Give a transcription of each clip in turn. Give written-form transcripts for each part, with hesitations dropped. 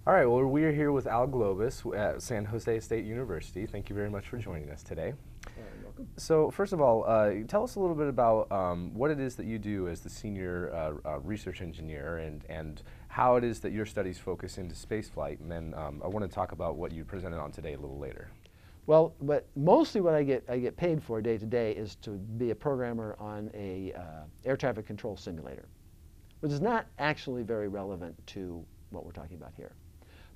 All right, well, we're here with Al Globus at San Jose State University. Thank you very much for joining us today. Welcome. So, first of all, tell us a little bit about what it is that you do as the senior research engineer and how it is that your studies focus into spaceflight. And then I want to talk about what you presented on today a little later. Well, but mostly what I get paid for day to day is to be a programmer on a air traffic control simulator, which is not actually very relevant to what we're talking about here.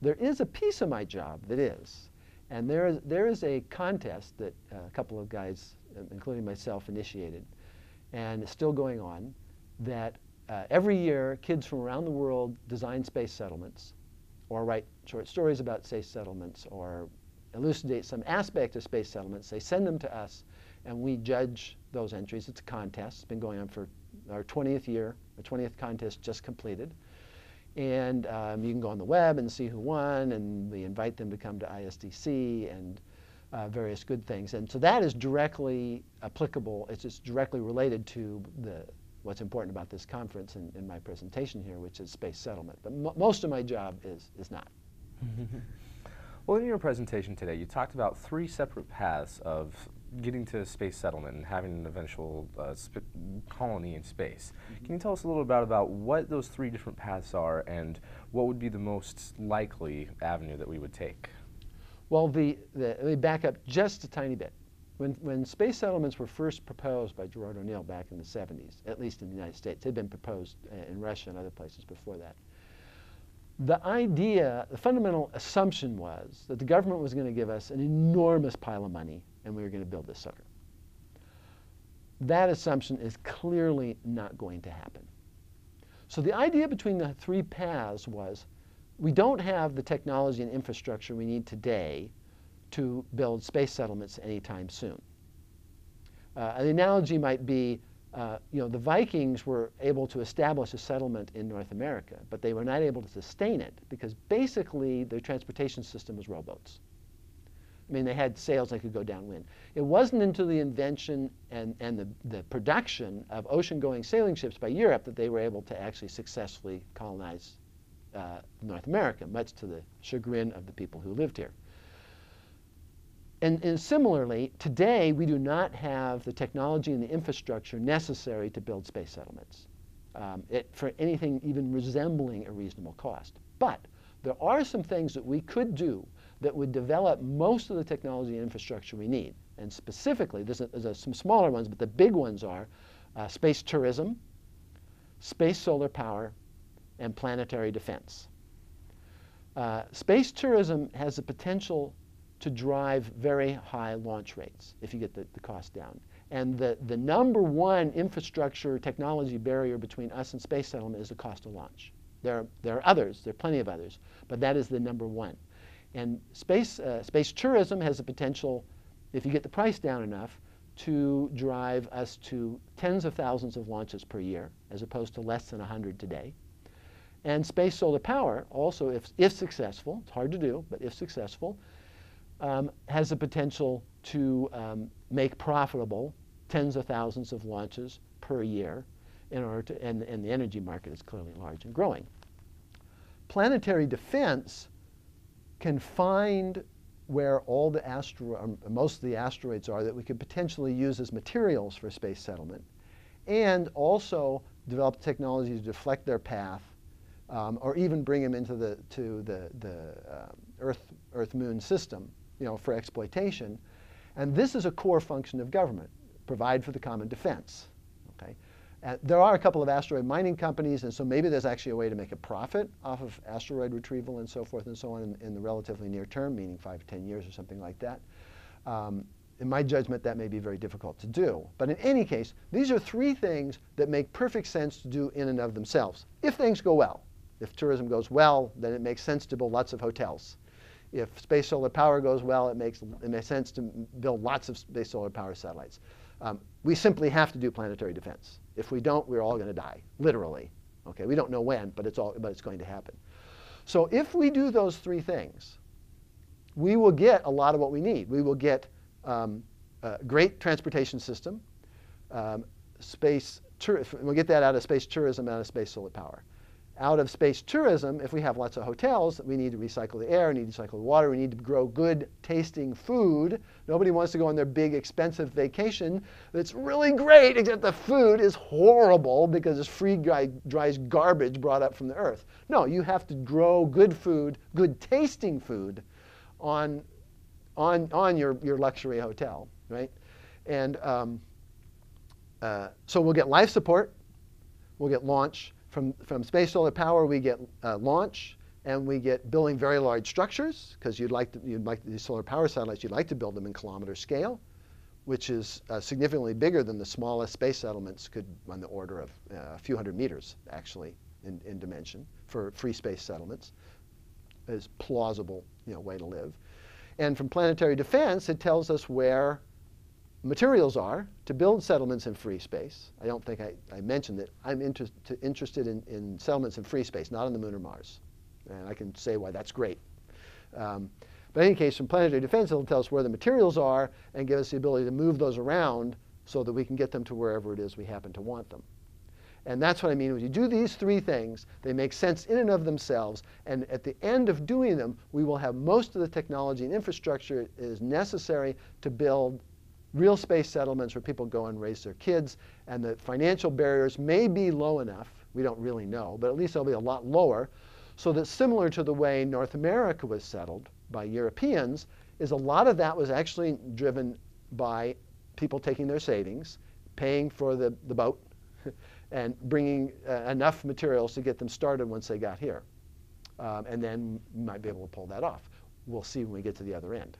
There is a piece of my job that is, and there is a contest that a couple of guys, including myself, initiated, and it's still going on, that every year kids from around the world design space settlements or write short stories about space settlements or elucidate some aspect of space settlements. They send them to us, and we judge those entries. It's a contest. It's been going on for our 20th year. The 20th contest just completed. And you can go on the web and see who won, and we invite them to come to ISDC and various good things. And so that is directly applicable. It's just directly related to what's important about this conference and my presentation here, which is space settlement. But most of my job is not. Well, in your presentation today, you talked about three separate paths of getting to space settlement and having an eventual colony in space. Can you tell us a little about what those three different paths are and what would be the most likely avenue that we would take? Well, let me back up just a tiny bit. When space settlements were first proposed by Gerard O'Neill back in the 70s, at least in the United States, they'd been proposed in Russia and other places before that. The fundamental assumption was that the government was going to give us an enormous pile of money and we were going to build this sucker. That assumption is clearly not going to happen. So the idea between the three paths was we don't have the technology and infrastructure we need today to build space settlements anytime soon. An analogy might be the Vikings were able to establish a settlement in North America, but they were not able to sustain it because basically their transportation system was rowboats. I mean, they had sails that could go downwind. It wasn't until the invention and the production of ocean-going sailing ships by Europe that they were able to actually successfully colonize North America, much to the chagrin of the people who lived here. And similarly, today we do not have the technology and the infrastructure necessary to build space settlements for anything even resembling a reasonable cost. But there are some things that we could do that would develop most of the technology and infrastructure we need. And specifically, there's some smaller ones, but the big ones are space tourism, space solar power, and planetary defense. Space tourism has the potential to drive very high launch rates if you get the cost down. And the number one infrastructure technology barrier between us and space settlement is the cost of launch. There are others, there are plenty of others, but that is the number one. And space tourism has the potential, if you get the price down enough, to drive us to tens of thousands of launches per year, as opposed to less than 100 today. And space solar power, also if successful, it's hard to do, but if successful, has the potential to make profitable tens of thousands of launches per year in order to, and the energy market is clearly large and growing. Planetary defense can find where all the most of the asteroids are that we could potentially use as materials for space settlement, and also develop technology to deflect their path, or even bring them into the Earth-Moon system, for exploitation. And this is a core function of government: provide for the common defense. Okay? There are a couple of asteroid mining companies, and so maybe there's actually a way to make a profit off of asteroid retrieval and so forth and so on in the relatively near term, meaning 5 to 10 years or something like that. In my judgment, that may be very difficult to do. But in any case, these are three things that make perfect sense to do in and of themselves, if things go well. If tourism goes well, then it makes sense to build lots of hotels. If space solar power goes well, it makes sense to build lots of space solar power satellites. We simply have to do planetary defense. If we don't, we're all going to die, literally. Okay, we don't know when, but it's going to happen. So if we do those three things, we will get a lot of what we need. We will get a great transportation system, we'll get that out of space tourism, out of space solar power. out of space tourism, if we have lots of hotels, we need to recycle the air, we need to recycle the water, we need to grow good tasting food. Nobody wants to go on their big expensive vacation that's really great, except the food is horrible because it's freeze-dried garbage brought up from the earth. No, you have to grow good food, good tasting food on your luxury hotel, right? And so we'll get life support, we'll get launch. From space solar power, we get launch, and we get building very large structures, because you'd like these solar power satellites, you'd like to build them in kilometer scale, which is significantly bigger than the smallest space settlements could, on the order of a few hundred meters, actually, in dimension for free space settlements. Is plausible, way to live. And from planetary defense, it tells us where materials are to build settlements in free space. I don't think I mentioned that I'm interested in settlements in free space, not on the moon or Mars. And I can say why that's great. But in any case, from planetary defense, it'll tell us where the materials are and give us the ability to move those around so that we can get them to wherever it is we happen to want them. And that's what I mean. When you do these three things, they make sense in and of themselves. And at the end of doing them, we will have most of the technology and infrastructure that is necessary to build real space settlements where people go and raise their kids. And the financial barriers may be low enough, we don't really know, but at least they'll be a lot lower, so that similar to the way North America was settled by Europeans, is a lot of that was actually driven by people taking their savings, paying for the boat, and bringing enough materials to get them started once they got here. And then we might be able to pull that off. We'll see when we get to the other end.